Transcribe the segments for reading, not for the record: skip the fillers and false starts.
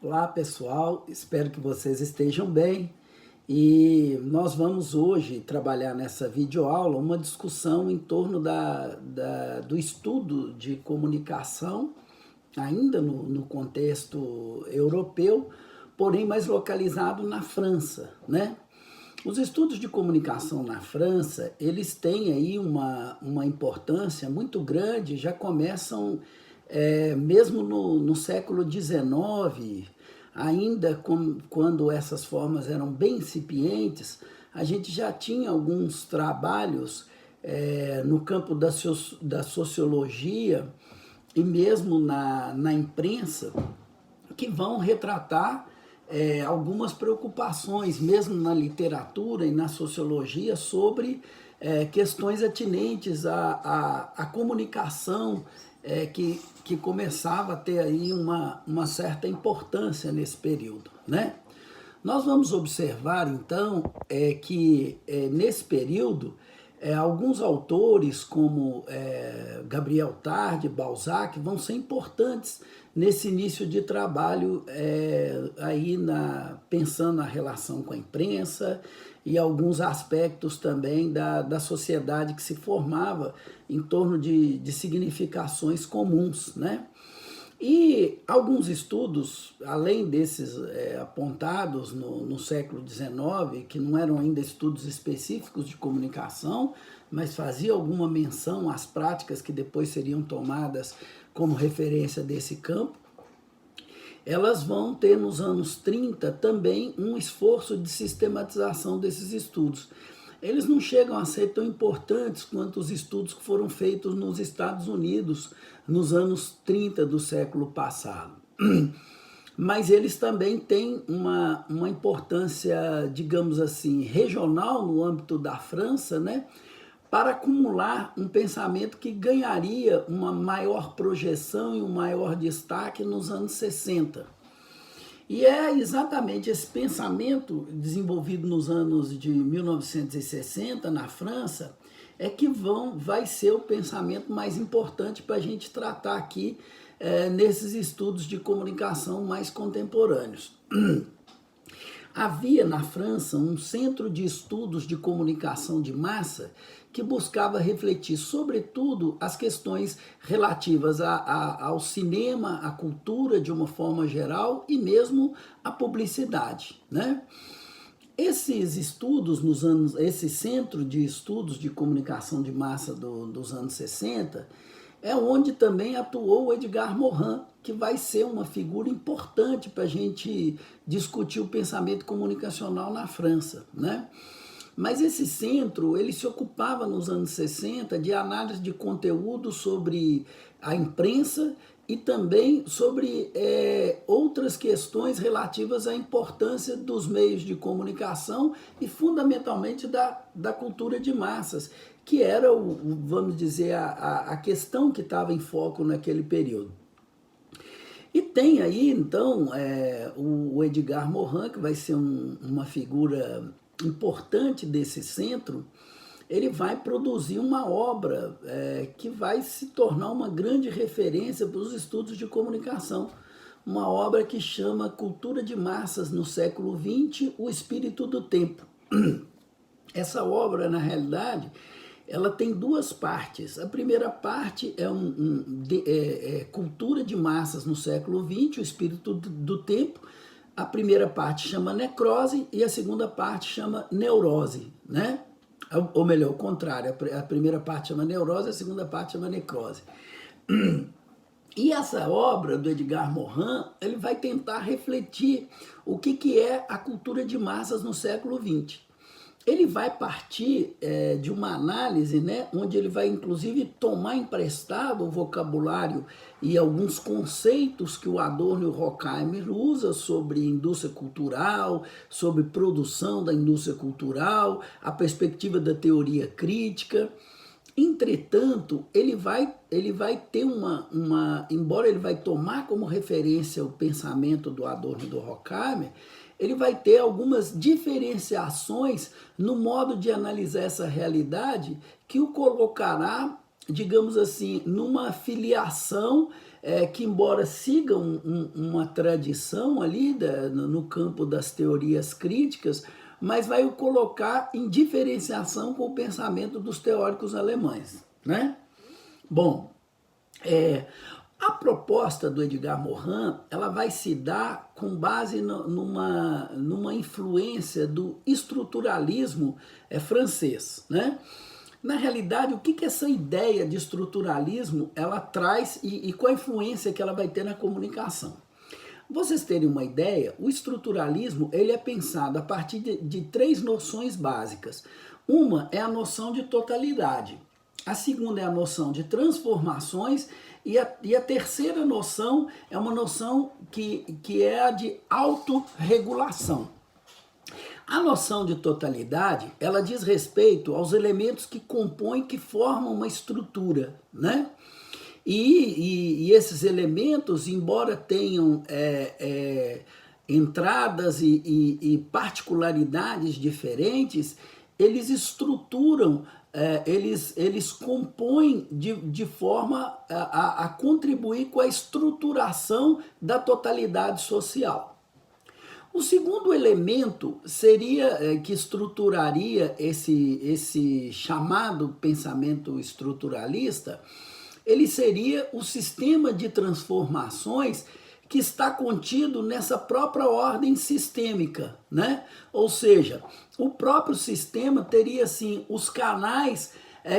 Olá pessoal, espero que vocês estejam bem e nós vamos hoje trabalhar nessa videoaula uma discussão em torno do estudo de comunicação, ainda no contexto europeu, porém mais localizado na França, né? Os estudos de comunicação na França, eles têm aí uma importância muito grande, já começam mesmo no século XIX, ainda quando essas formas eram bem incipientes, a gente já tinha alguns trabalhos no campo da sociologia e mesmo na imprensa que vão retratar algumas preocupações, mesmo na literatura e na sociologia, sobre questões atinentes à comunicação, que começava a ter aí uma certa importância nesse período, né? Nós vamos observar, então, que nesse período, alguns autores, como Gabriel Tarde, Balzac, vão ser importantes nesse início de trabalho, pensando na relação com a imprensa e alguns aspectos também da sociedade que se formava em torno de significações comuns, né? E alguns estudos, além desses apontados no século XIX, que não eram ainda estudos específicos de comunicação, mas faziam alguma menção às práticas que depois seriam tomadas como referência desse campo, elas vão ter nos anos 30 também um esforço de sistematização desses estudos. Eles não chegam a ser tão importantes quanto os estudos que foram feitos nos Estados Unidos nos anos 30 do século passado. Mas eles também têm uma importância, digamos assim, regional no âmbito da França, né? Para acumular um pensamento que ganharia uma maior projeção e um maior destaque nos anos 60. E é exatamente esse pensamento desenvolvido nos anos de 1960 na França que vai ser o pensamento mais importante para a gente tratar aqui nesses estudos de comunicação mais contemporâneos. Havia na França um centro de estudos de comunicação de massa que buscava refletir, sobretudo, as questões relativas ao cinema, à cultura de uma forma geral e mesmo à publicidade, né? Esses estudos esse centro de estudos de comunicação de massa dos anos 60 é onde também atuou o Edgar Morin, que vai ser uma figura importante para a gente discutir o pensamento comunicacional na França, né? Mas esse centro, ele se ocupava nos anos 60 de análise de conteúdo sobre a imprensa e também sobre outras questões relativas à importância dos meios de comunicação e fundamentalmente da cultura de massas, que era, vamos dizer, a questão que estava em foco naquele período. E tem aí, então, o Edgar Morin, que vai ser uma figura importante desse centro. Ele vai produzir uma obra que vai se tornar uma grande referência para os estudos de comunicação. Uma obra que chama Cultura de Massas no século XX, o Espírito do Tempo. Essa obra, na realidade, ela tem duas partes. A primeira parte é Cultura de Massas no século XX, o Espírito do Tempo. A primeira parte chama necrose e a segunda parte chama neurose, né? Ou melhor, o contrário, a primeira parte chama neurose, a segunda parte chama necrose. E essa obra do Edgar Morin, ele vai tentar refletir o que é a cultura de massas no século XX. Ele vai partir de uma análise, né, onde ele vai inclusive tomar emprestado o vocabulário e alguns conceitos que o Adorno e o Horkheimer usa sobre indústria cultural, sobre produção da indústria cultural, a perspectiva da teoria crítica. Entretanto, ele vai ter embora ele vai tomar como referência o pensamento do Adorno e do Horkheimer, ele vai ter algumas diferenciações no modo de analisar essa realidade que o colocará, digamos assim, numa filiação que embora siga uma tradição ali no campo das teorias críticas, mas vai o colocar em diferenciação com o pensamento dos teóricos alemães, né? Bom, a proposta do Edgar Morin, ela vai se dar com base numa influência do estruturalismo francês, né? Na realidade, o que essa ideia de estruturalismo ela traz e qual a influência que ela vai ter na comunicação? Vocês terem uma ideia, o estruturalismo ele é pensado a partir de três noções básicas. Uma é a noção de totalidade, a segunda é a noção de transformações e a terceira noção é uma noção que é a de autorregulação. A noção de totalidade, ela diz respeito aos elementos que compõem, que formam uma estrutura, né? E esses elementos, embora tenham entradas e particularidades diferentes, eles estruturam, eles compõem de forma a contribuir com a estruturação da totalidade social. O segundo elemento seria que estruturaria esse chamado pensamento estruturalista, ele seria o sistema de transformações que está contido nessa própria ordem sistêmica, né? Ou seja, o próprio sistema teria, assim, os canais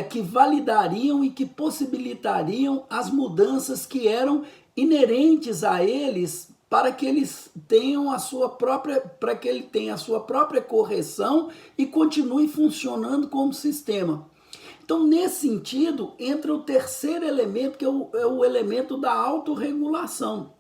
que validariam e que possibilitariam as mudanças que eram inerentes a eles para que eles tenham para que ele tenha a sua própria correção e continue funcionando como sistema. Então, nesse sentido, entra o terceiro elemento, que é o elemento da autorregulação.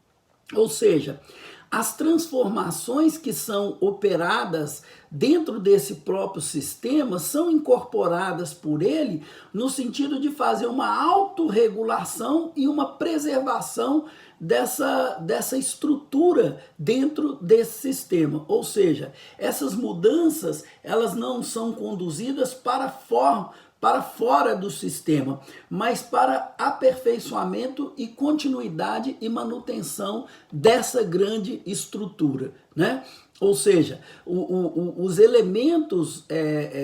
Ou seja, as transformações que são operadas dentro desse próprio sistema são incorporadas por ele no sentido de fazer uma autorregulação e uma preservação dessa estrutura dentro desse sistema. Ou seja, essas mudanças elas não são conduzidas para fora do sistema, mas para aperfeiçoamento e continuidade e manutenção dessa grande estrutura, né? Ou seja, os elementos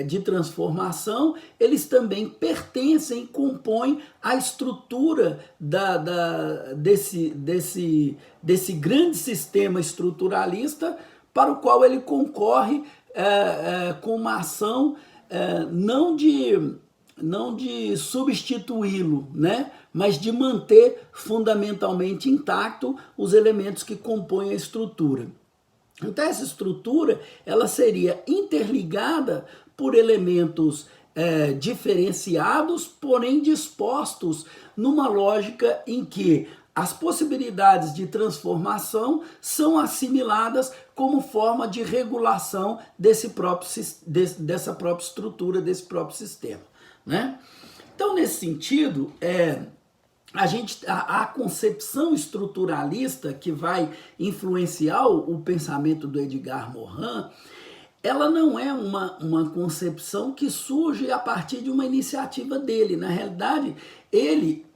de transformação, eles também pertencem, compõem a estrutura desse grande sistema estruturalista para o qual ele concorre com uma ação não de substituí-lo, né? Mas de manter fundamentalmente intacto os elementos que compõem a estrutura. Então essa estrutura ela seria interligada por elementos diferenciados, porém dispostos numa lógica em que as possibilidades de transformação são assimiladas como forma de regulação dessa própria estrutura, desse próprio sistema, né? Então, nesse sentido, a concepção estruturalista que vai influenciar o pensamento do Edgar Morin, ela não é uma concepção que surge a partir de uma iniciativa dele. Na realidade, ele,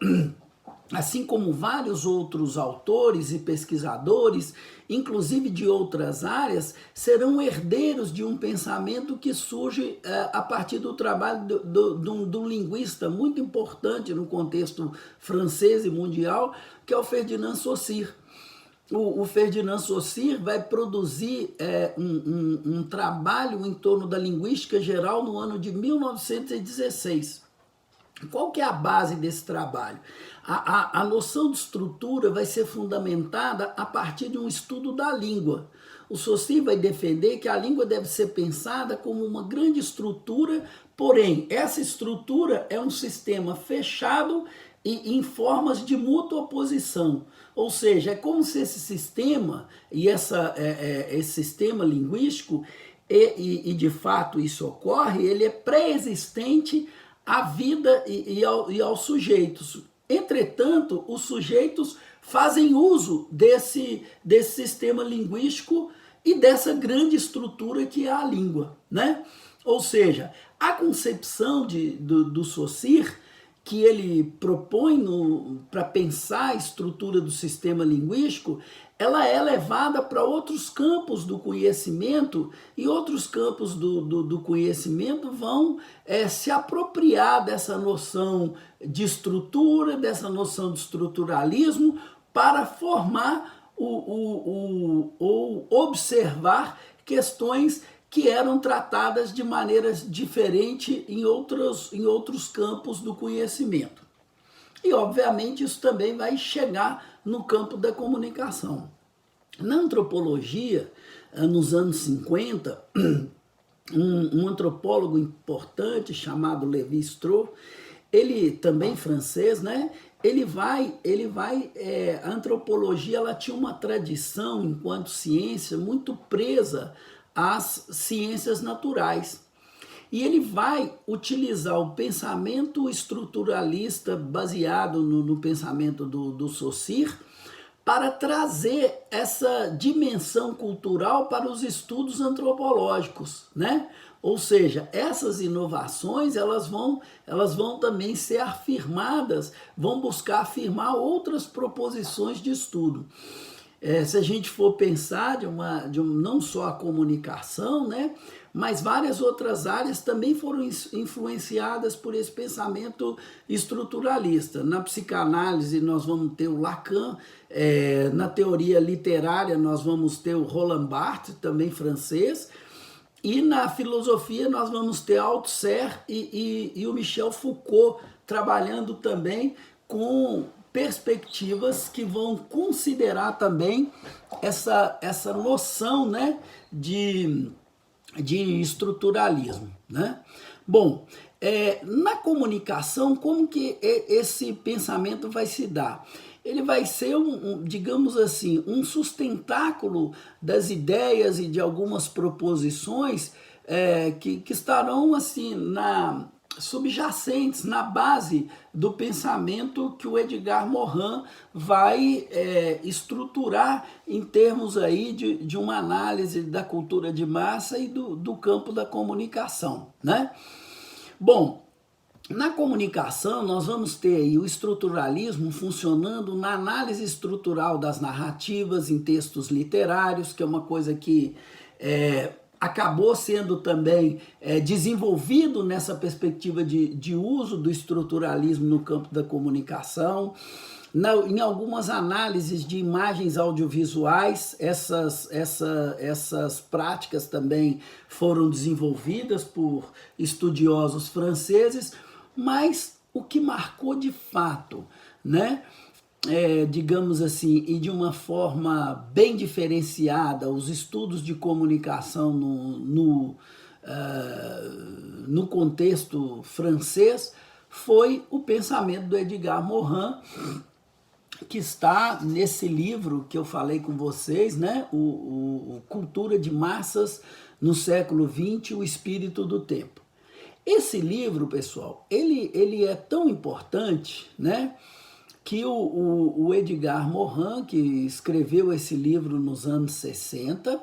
assim como vários outros autores e pesquisadores, inclusive de outras áreas, serão herdeiros de um pensamento que surge a partir do trabalho de um linguista muito importante no contexto francês e mundial, que é o Ferdinand Saussure. O Ferdinand Saussure vai produzir um trabalho em torno da linguística geral no ano de 1916. Qual que é a base desse trabalho? A noção de estrutura vai ser fundamentada a partir de um estudo da língua. O Saussure vai defender que a língua deve ser pensada como uma grande estrutura, porém, essa estrutura é um sistema fechado e em formas de mútua oposição. Ou seja, é como se esse sistema e esse sistema linguístico, e de fato isso ocorre, ele é pré-existente à vida e aos sujeitos. Entretanto, os sujeitos fazem uso desse sistema linguístico e dessa grande estrutura que é a língua, né? Ou seja, a concepção do Saussure que ele propõe para pensar a estrutura do sistema linguístico, ela é levada para outros campos do conhecimento, e outros campos do conhecimento vão se apropriar dessa noção de estrutura, dessa noção de estruturalismo, para formar ou observar questões que eram tratadas de maneiras diferentes em outros campos do conhecimento. E, obviamente, isso também vai chegar no campo da comunicação. Na antropologia, nos anos 50, um antropólogo importante chamado Lévi-Strauss, ele também francês, né? A antropologia, ela tinha uma tradição enquanto ciência muito presa às ciências naturais. E ele vai utilizar o pensamento estruturalista baseado no pensamento do Saussure para trazer essa dimensão cultural para os estudos antropológicos, né? Ou seja, essas inovações elas vão também ser afirmadas, vão buscar afirmar outras proposições de estudo. Se a gente for pensar não só a comunicação, né, mas várias outras áreas também foram influenciadas por esse pensamento estruturalista. Na psicanálise nós vamos ter o Lacan, na teoria literária nós vamos ter o Roland Barthes, também francês, e na filosofia nós vamos ter Althusser e o Michel Foucault, trabalhando também com perspectivas que vão considerar também essa noção, né, de estruturalismo, né? Bom, na comunicação, como que esse pensamento vai se dar? Ele vai ser, digamos assim, um sustentáculo das ideias e de algumas proposições que estarão assim subjacentes na base do pensamento que o Edgar Morin vai estruturar em termos aí de uma análise da cultura de massa e do campo da comunicação, né? Bom, na comunicação nós vamos ter aí o estruturalismo funcionando na análise estrutural das narrativas em textos literários, que é uma coisa que acabou sendo também desenvolvido nessa perspectiva de uso do estruturalismo no campo da comunicação. Em algumas análises de imagens audiovisuais, essas práticas também foram desenvolvidas por estudiosos franceses, mas o que marcou de fato, né, digamos assim, e de uma forma bem diferenciada, os estudos de comunicação no contexto francês, foi o pensamento do Edgar Morin, que está nesse livro que eu falei com vocês, né? O Cultura de Massas no século XX, o Espírito do Tempo. Esse livro, pessoal, ele é tão importante, né, que o Edgar Morin, que escreveu esse livro nos anos 60,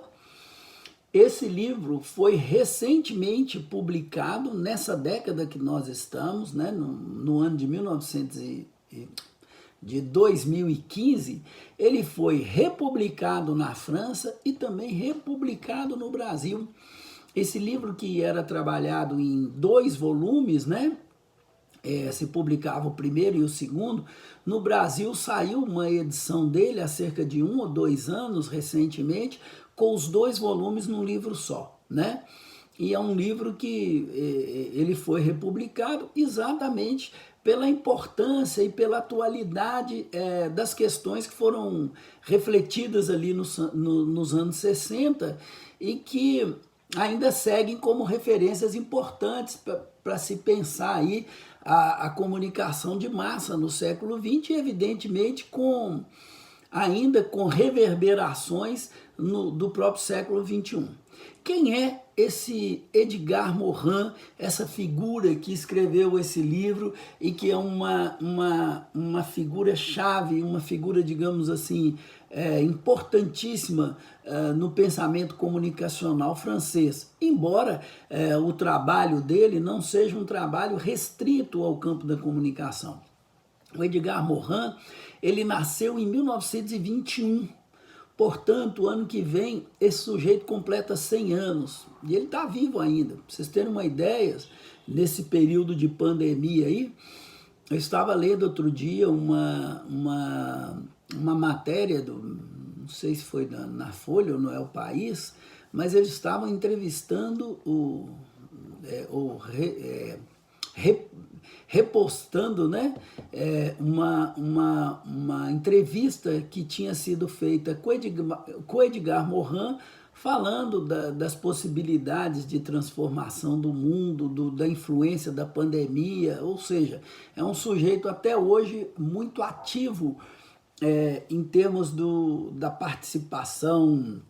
esse livro foi recentemente publicado nessa década que nós estamos, né, no ano de 2015, ele foi republicado na França e também republicado no Brasil. Esse livro, que era trabalhado em 2 volumes, né? Se publicava o primeiro e o segundo. No Brasil saiu uma edição dele há cerca de 1 ou 2 anos, recentemente, com os 2 volumes num livro só, né? E é um livro que ele foi republicado exatamente pela importância e pela atualidade das questões que foram refletidas ali nos anos 60 e que ainda seguem como referências importantes para se pensar aí a comunicação de massa no século XX, e evidentemente ainda com reverberações do próprio século XXI. Quem é esse Edgar Morin, essa figura que escreveu esse livro e que é uma figura chave, uma figura, digamos assim, importantíssima no pensamento comunicacional francês, embora o trabalho dele não seja um trabalho restrito ao campo da comunicação. O Edgar Morin, ele nasceu em 1921, portanto, ano que vem, esse sujeito completa 100 anos, e ele está vivo ainda. Para vocês terem uma ideia, nesse período de pandemia aí, eu estava lendo outro dia uma matéria, não sei se foi na Folha ou no É o País, mas eles estavam entrevistando repostando, né, uma entrevista que tinha sido feita com o Edgar Morin, falando das possibilidades de transformação do mundo, da influência da pandemia, ou seja, é um sujeito até hoje muito ativo em termos da participação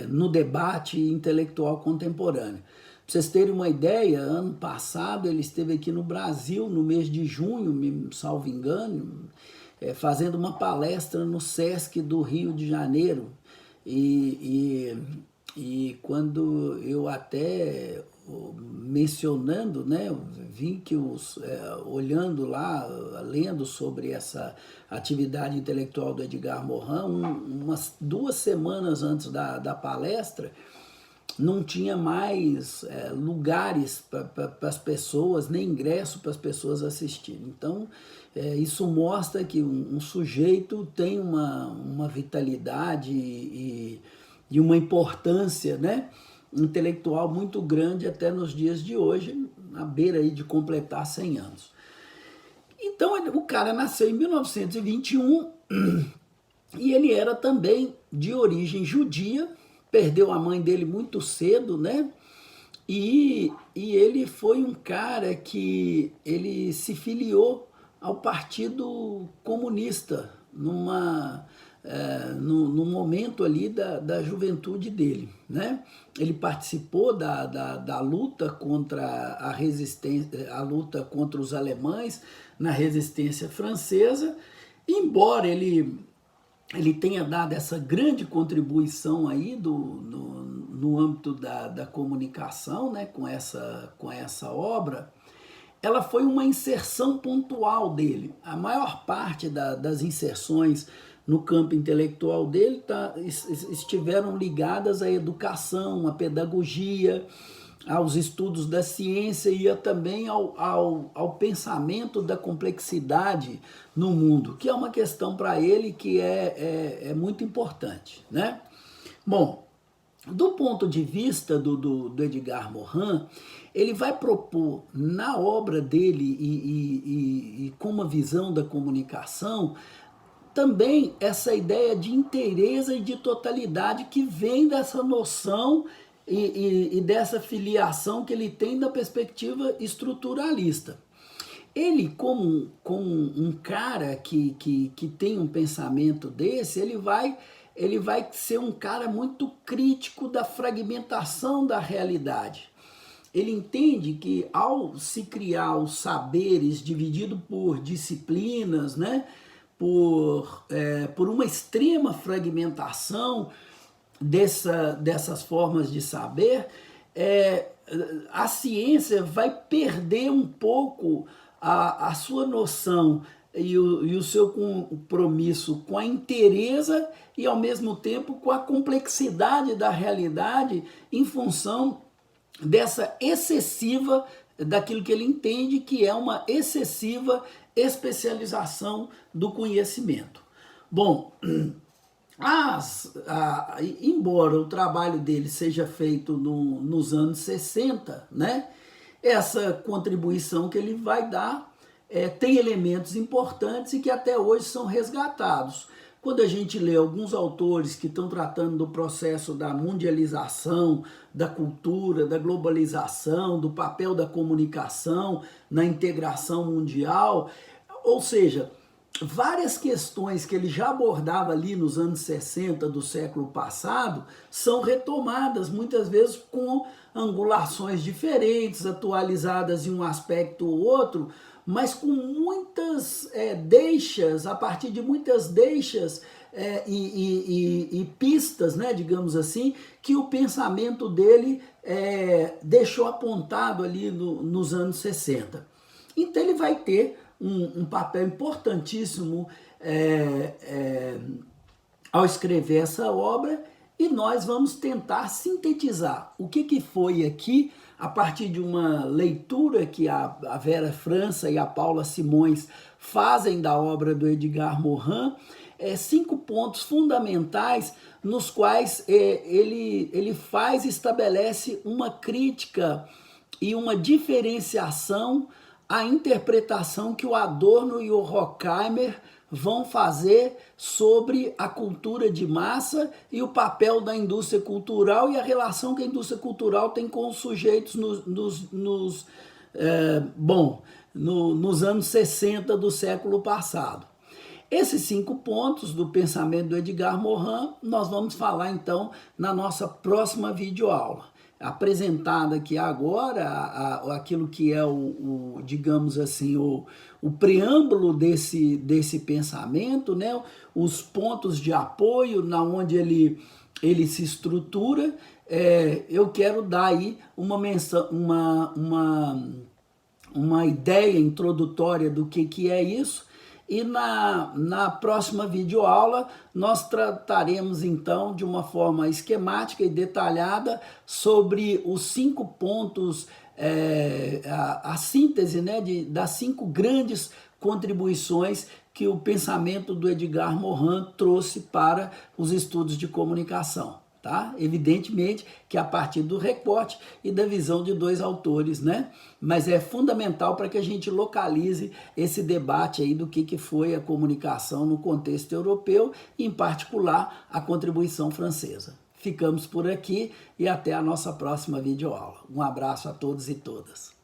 no debate intelectual contemporâneo. Para vocês terem uma ideia, ano passado ele esteve aqui no Brasil, no mês de junho, me salvo engano, fazendo uma palestra no Sesc do Rio de Janeiro. E quando eu até mencionando, né, eu vi que olhando lá, lendo sobre essa atividade intelectual do Edgar Morin, umas 2 semanas antes da palestra, não tinha mais lugares para as pessoas, nem ingresso para as pessoas assistirem. Então, isso mostra que um sujeito tem uma vitalidade e uma importância, né, intelectual muito grande até nos dias de hoje, na beira aí de completar 100 anos. Então, o cara nasceu em 1921 e ele era também de origem judia, perdeu a mãe dele muito cedo, né? E ele foi um cara que ele se filiou ao Partido Comunista no momento ali da juventude dele, né? Ele participou da luta contra a resistência, a luta contra os alemães na resistência francesa, embora ele tenha dado essa grande contribuição aí no âmbito da comunicação, né, com essa obra. Ela foi uma inserção pontual dele. A maior parte das inserções no campo intelectual dele estiveram ligadas à educação, à pedagogia, aos estudos da ciência e também ao pensamento da complexidade no mundo, que é uma questão para ele que é muito importante, né? Bom, do ponto de vista do Edgar Morin, ele vai propor na obra dele e com uma visão da comunicação também essa ideia de inteireza e de totalidade que vem dessa noção e dessa filiação que ele tem da perspectiva estruturalista. Ele, como um cara que tem um pensamento desse, ele vai ser um cara muito crítico da fragmentação da realidade. Ele entende que ao se criar os saberes dividido por disciplinas, né, por uma extrema fragmentação dessas formas de saber, a ciência vai perder um pouco a sua noção e o seu compromisso com a inteireza e, ao mesmo tempo, com a complexidade da realidade em função dessa excessiva, daquilo que ele entende que é uma excessiva especialização do conhecimento. Bom, embora o trabalho dele seja feito nos anos 60, né, essa contribuição que ele vai dar tem elementos importantes e que até hoje são resgatados. Quando a gente lê alguns autores que estão tratando do processo da mundialização, da cultura, da globalização, do papel da comunicação na integração mundial, ou seja, várias questões que ele já abordava ali nos anos 60 do século passado são retomadas, muitas vezes com angulações diferentes, atualizadas em um aspecto ou outro, mas com muitas deixas, a partir de muitas deixas e pistas, né, digamos assim, que o pensamento dele deixou apontado ali nos anos 60. Então ele vai ter um papel importantíssimo ao escrever essa obra, e nós vamos tentar sintetizar o que foi aqui, a partir de uma leitura que a Vera França e a Paula Simões fazem da obra do Edgar Morin, 5 pontos fundamentais nos quais ele estabelece uma crítica e uma diferenciação à interpretação que o Adorno e o Horkheimer vão fazer sobre a cultura de massa e o papel da indústria cultural e a relação que a indústria cultural tem com os sujeitos nos anos 60 do século passado. Esses 5 pontos do pensamento do Edgar Morin nós vamos falar então na nossa próxima videoaula. Apresentada aqui agora aquilo que é digamos assim, o preâmbulo desse pensamento, né? Os pontos de apoio, na onde ele se estrutura. Eu quero dar aí uma ideia introdutória do que é isso. E na próxima videoaula nós trataremos então de uma forma esquemática e detalhada sobre os 5 pontos, a síntese, né, das 5 grandes contribuições que o pensamento do Edgar Morin trouxe para os estudos de comunicação. Tá? Evidentemente que a partir do recorte e da visão de 2 autores, né? Mas é fundamental para que a gente localize esse debate aí do que foi a comunicação no contexto europeu, e em particular a contribuição francesa. Ficamos por aqui e até a nossa próxima videoaula. Um abraço a todos e todas.